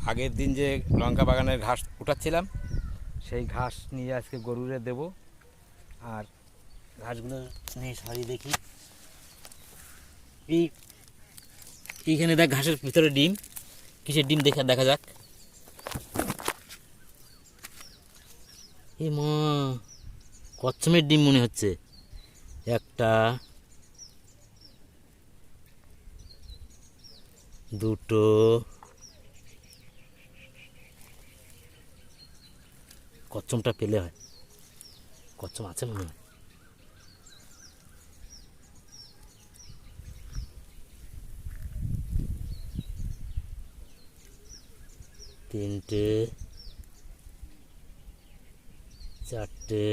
আগের দিন যে লঙ্কা বাগানের ঘাস উঠাচ্ছিলাম সেই ঘাস নিয়ে আজকে গরুরে দেব। আর ঘাসগুলো নিয়ে সরিয়ে দেখি। এইখানে দেখ ঘাসের ভিতরে ডিম, কিসের ডিম দেখা যাক। এ মা, কচ্ছমের ডিম মনে হচ্ছে। একটা, দুটো, কচ্ছমটা পেলে হয়, কচ্ছম আছে মনে হয়। তিনটে, চারটে,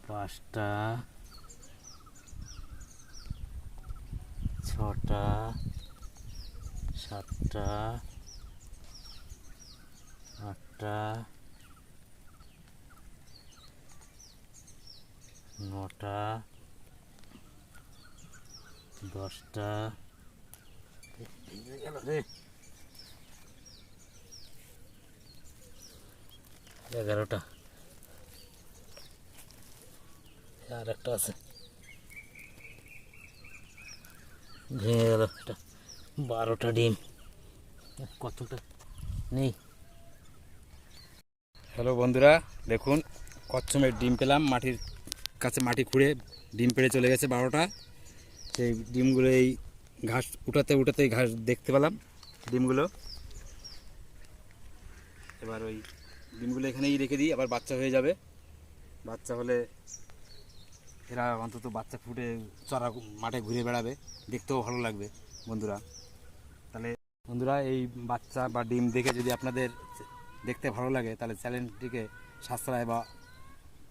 পাঁচটা, ছটা, সাতটা, আটটা, নটা, দশটা, 11টা, আর একটা আছে, ভেঙে গেল। এটা 12টা ডিম, কতটা নেই। হ্যালো বন্ধুরা, দেখুন কচ্ছমের ডিম পেলাম। মাটির কাছে মাটি খুঁড়ে ডিম পেড়ে চলে গেছে 12টা। সেই ডিমগুলো এই ঘাস উঠাতেই ঘাস দেখতে পেলাম ডিমগুলো। এবার ওই ডিমগুলো এখানেই রেখে দিই, আবার বাচ্চা হয়ে যাবে। বাচ্চা হলে এরা অন্তত বাচ্চা ফুটে চড়া মাঠে ঘুরে বেড়াবে, দেখতেও ভালো লাগবে বন্ধুরা। তাহলে বন্ধুরা, এই বাচ্চা বা ডিম দেখে যদি আপনাদের দেখতে ভালো লাগে তাহলে চ্যানেলটিকে সাবস্ক্রাইব বা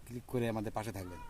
ক্লিক করে আমাদের পাশে থাকবেন।